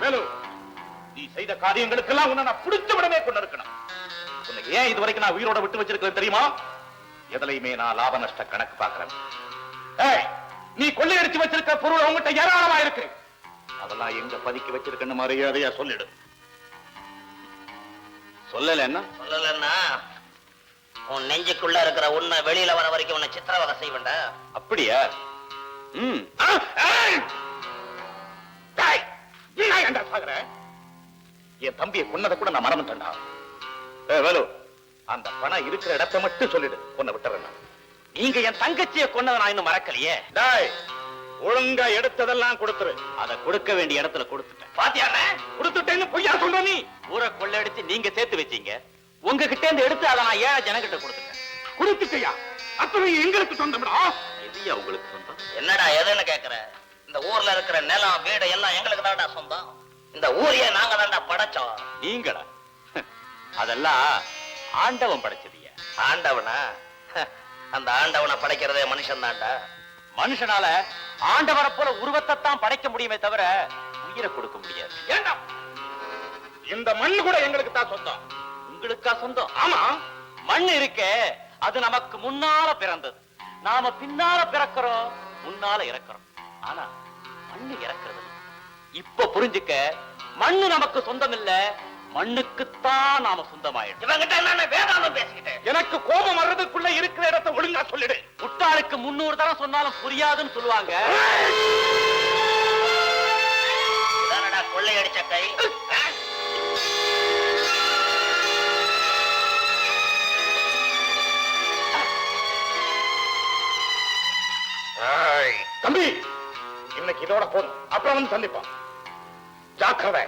வேலு, நீ செய்த காரியங்களுக்கெல்லாம் உன்னை நான் பிடிச்ச விடமே கொண்டு இருக்கணும். உன்னை ஏன் இதுவரைக்கும் நான் உயிரோட விட்டு வச்சிருக்கிறேன் தெரியுமா? எதுலையுமே நான் லாப நஷ்ட கணக்கு பார்க்கிறேன். நீ கொள்ளையடிச்சு வச்சிருக்க பொருள் உங்ககிட்ட ஏராளமா இருக்கு. அதெல்லாம் எங்க பதுக்கி வச்சிருக்கன்னு மரியாதையா சொல்லிடு. சொல்லலன்னா உன் நெஞ்சுக்குள்ள இருக்கிற உன்னை வெளியில வர வரைக்கும் உன்னை சித்திரவதை செய்வேண்டா. அப்படியா? என் தம்பியை கொன்னதை கூட நான் மறந்துட்டேன்டா. வேலு, அந்த பணம் இருக்கிற இடத்தை மட்டும் சொல்லிடு, கொன்ன விட்டுறேன். நீங்க என் தங்கச்சியை கொன்னதை நான் இன்னும் மறக்கலையே. ஒழுங்கா எடுத்ததெல்லாம் கொடுத்துரு. அதை கொடுக்க வேண்டிய இடத்துல கொடுத்துட்டேன். பாத்தியாண்ணே, கொடுத்துட்டேன்னு பொய்யா சொல்ற நீ? ஊரை கொள்ளையடிச்சு நீங்க சேர்த்து வச்சீங்க. உங்ககிட்ட இருந்து எடுத்து அதை நான் ஏழை ஜனங்கிட்ட கொடுத்துட்டேன். கொடுத்துட்டியா? அத்தனை எங்களுக்கு சொந்தம்டா. எதுயா உங்களுக்கு சொந்தம்? என்னடா எதுன்னு கேக்குற? இந்த ஊர்ல இருக்கிற நிலம் வீடு எல்லாம் எங்களுக்கு தான்டா சொந்தம். இந்த ஊரையே நாங்க தான்டா படைச்சோம். நீங்களா? அதெல்லாம் ஆண்டவன் படைச்சதியா. ஆண்டவனா? அந்த ஆண்டவனை படைக்கிறதே மனுஷன் தான்டா. மனுஷனால ஆண்டவரை போல உருவத்தை தான் படைக்க முடியுமே தவிர உயிரை கொடுக்க முடியாது. ஏண்டா, இந்த மண்ணு கூட எங்களுக்கு தான் சொந்தம். உங்களுக்கா சொந்தம்? ஆமா, மண் இருக்கே அது நமக்கு முன்னால பிறந்தது. நாம பின்னால பிறக்கிறோம், முன்னால இறக்கிறோம். ஆனா மண்ணு இறக்கிறது. இப்ப புரிஞ்சுக்க, மண்ணு நமக்கு சொந்தம் இல்ல, மண்ணுக்குத்தான் நாம சொந்தமாயிடும். இவங்கிட்ட என்ன வேதாந்தம் பேசிக்கிட்டேன். எனக்கு கோபம் வர்றதுக்குள்ள இருக்கிற இடத்தை ஒழுங்கா சொல்லிடு. முட்டாளுக்கு 300 தரம் சொன்னாலும் புரியாதுன்னு சொல்லுவாங்க. கொள்ளையடிச்ச கை. தம்பி, இன்னைக்கு இதோட போதும். அப்புறம் வந்து சந்திப்போம். ஜாக்கிரதை.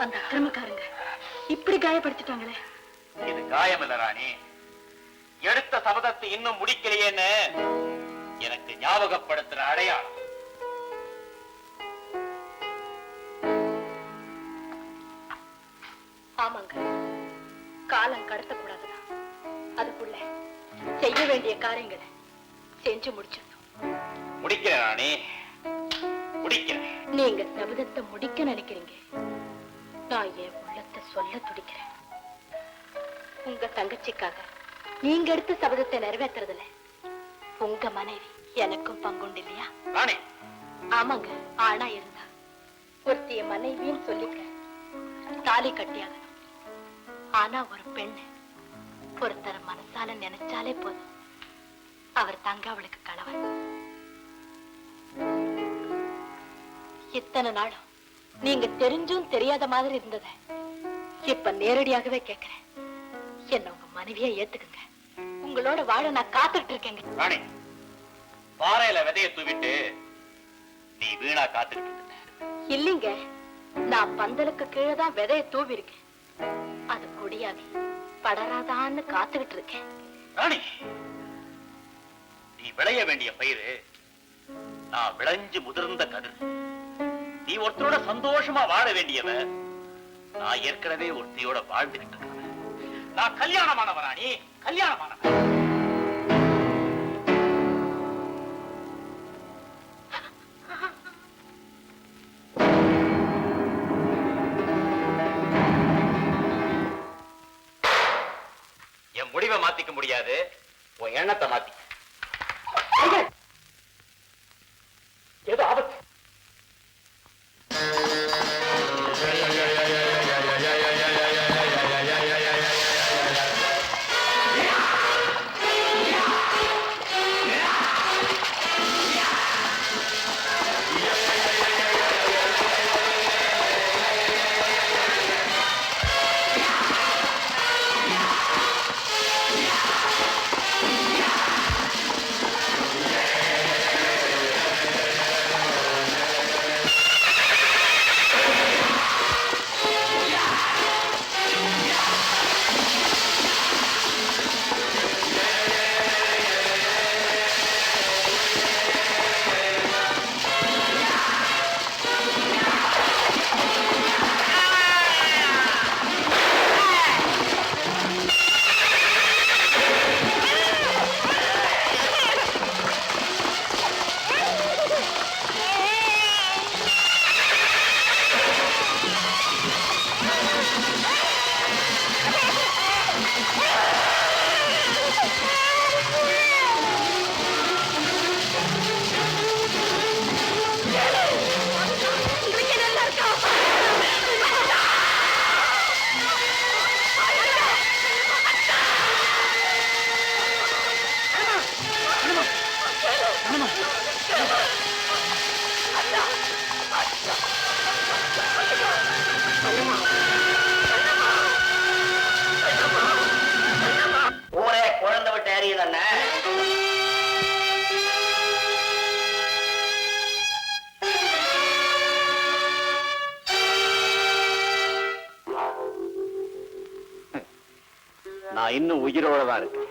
அந்த அக்கிரமக்காரங்க இப்படி காயப்படுத்திட்டாங்களே. இது காயம் இல்ல ராணி, எடுத்த சபதத்தை இன்னும் முடிக்கலையேன்னு எனக்கு ஞாபகப்படுத்துற அடையாளம். ஆமாங்க, காலம் கடத்தக்கூடாதுதான். அதுக்குள்ள செய்ய வேண்டிய காரியங்களை செஞ்சு முடிச்சிடணும். முடிக்கிறேன் ராணி, முடிக்கிறேன். நீங்க சபதத்தை முடிக்க நினைக்கிறீங்க, நான் என் உள்ளத்தை சொல்ல துடிக்கிறேன். உங்க தங்கச்சிக்காக நீங்க எடுத்த சபதத்தை நிறைவேற்றுறதுல உங்க மனைவி எனக்கும் பங்குண்டு இல்லையா? ராணி, ஆமாங்க. ஆனா இருந்தா ஒருத்திய மனைவின்னு சொல்லிக்க தாலி கட்டியாகணும். ஆனா ஒரு பெண்ணு ஒருத்தர மனசால நினைச்சாலே போதும், அவர் தங்க அவளுக்கு கணவன். இத்தனை நாளும் நீங்க தெரிஞ்சும் தெரியாத மாதிரி இருந்தத இப்ப நேரடியாகவே கேட்கிறேன். என்ன உங்க மனைவியா ஏத்துக்குங்க. உங்களோட வாழ நான் காத்துட்டு இருக்கேங்க. ராணி, பாறையில விதைய தூவிட்டு நீ வீணா காத்துக்கிட்டு இருந்த. இல்லைங்க, நான் பந்தலுக்கு கீழே தான் விதைய தூவி இருக்கேன். அது கொடியாகி படராதான்னு காத்துக்கிட்டு இருக்கேன். ராணி, நீ விளைய வேண்டிய பயிரு நான் விளைஞ்சு முதிர்ந்த கதிர். நீ ஒருத்தரோட சந்தோஷமா வாழ வேண்டியவ, நான் ஏற்கனவே ஒருத்தியோட வாழ்ந்துகிட்டு இருக்கிறேன். நான் கல்யாணமானவன் ராணி, கல்யாணமானவன். என் முடிவை மாத்திக்க முடியாது, உன் எண்ணத்தை மாத்தி. ஏதோ ஆபத்து. ஊரே குழந்தை விட்டு அறியுதண்ண. நான் இன்னும் உயிரோட தான் இருக்கேன்.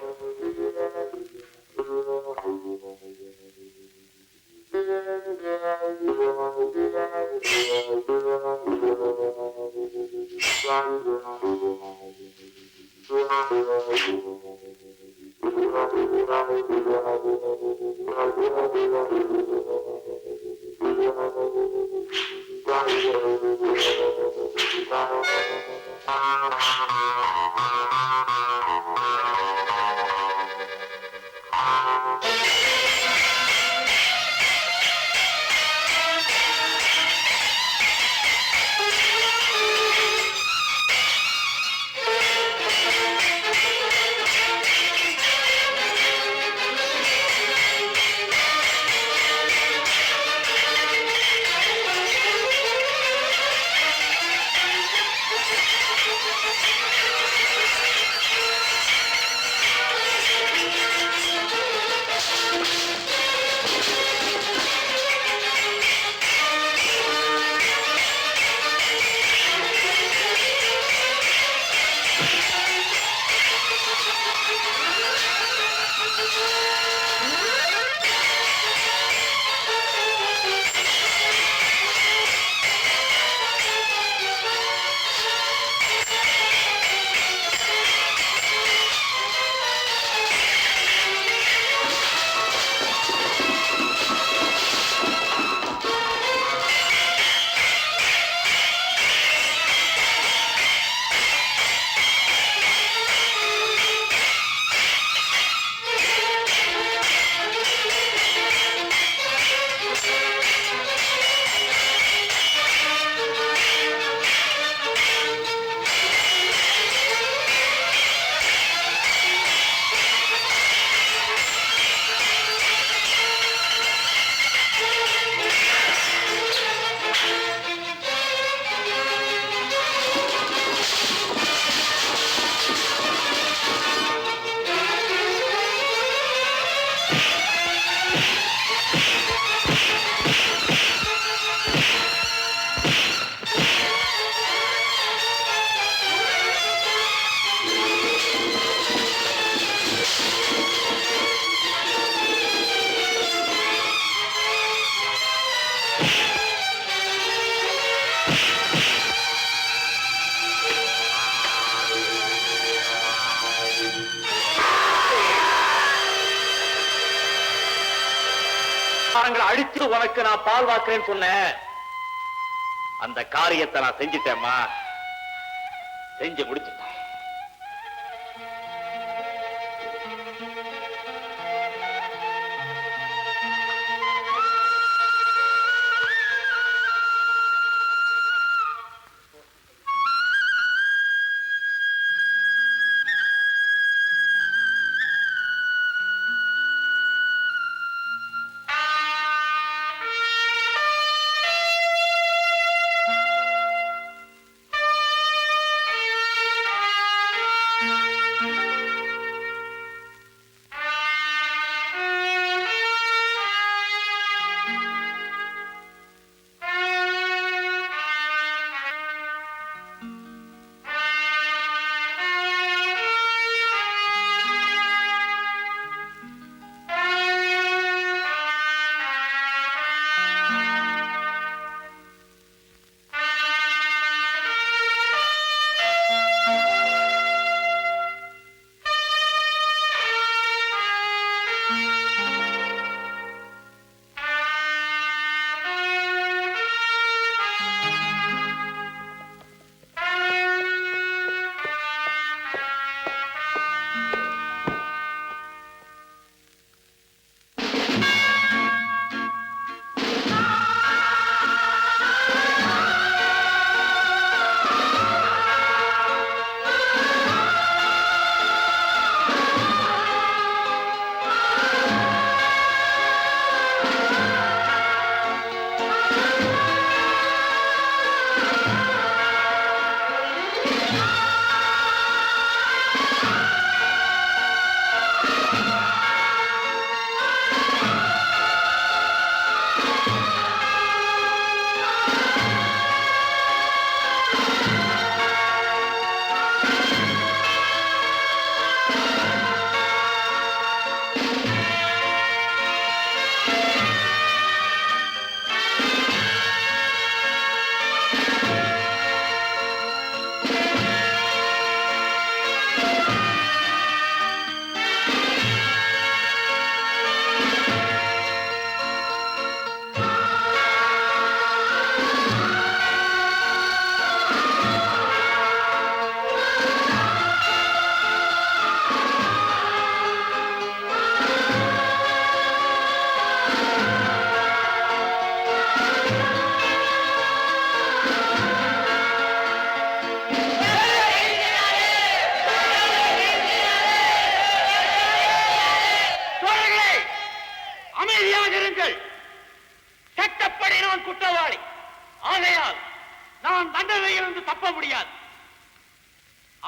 அடிச்சு உனக்கு நான் பால் வாக்குறேன்னு சொன்னேன். அந்த காரியத்தை நான் செஞ்சிட்டேம்மா, செஞ்சு முடிச்சுட்டேன்.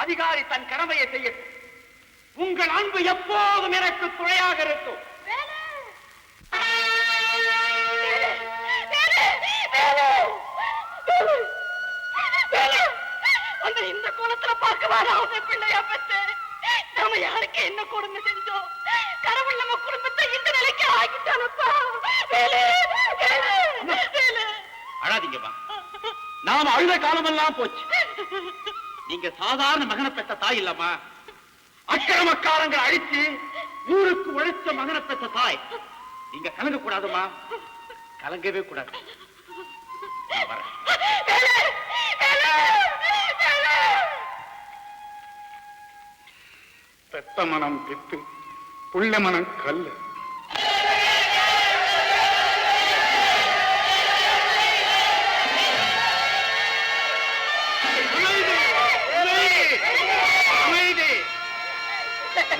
அதிகாரி தன் கடமையை செய்யட்டும். உங்கள் அன்பு எப்போதும் எனக்கு துணையாக இருக்கும். இந்த கோலத்துல பார்க்க வராத பிள்ளையா பெற்று நாம யாருக்கு என்ன கொடுமை செஞ்சோம்? கடவுள் நம்ம குடும்பத்தை இந்த நிலைக்கு ஆக்கிட்டானப்பா. அழாதீங்கம்மா, நாம அழுத காலமெல்லாம் போச்சு. நீங்க சாதாரண மகனை பெற்ற தாய் இல்லம்மா, அக்கிரமக்காரங்களை அழிச்சு ஊருக்கு உழைச்ச மகனை பெற்ற தாய். நீங்க கலங்க கூடாதுமா, கலங்கவே கூடாது. பெத்த மனம் பித்து, புள்ள மனம் கல்லு.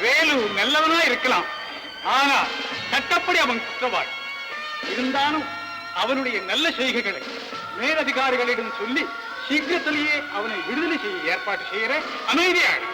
வேலு நல்லவனா இருக்கலாம், ஆனா சட்டப்படி அவன் குற்றவாளி. இருந்தாலும் அவனுடைய நல்ல செய்கைகளை மேலதிகாரிகளிடம் சொல்லி சீக்கிரத்திலேயே அவனை விடுதலை செய்ய ஏற்பாடு செய்கிற அமைதியாக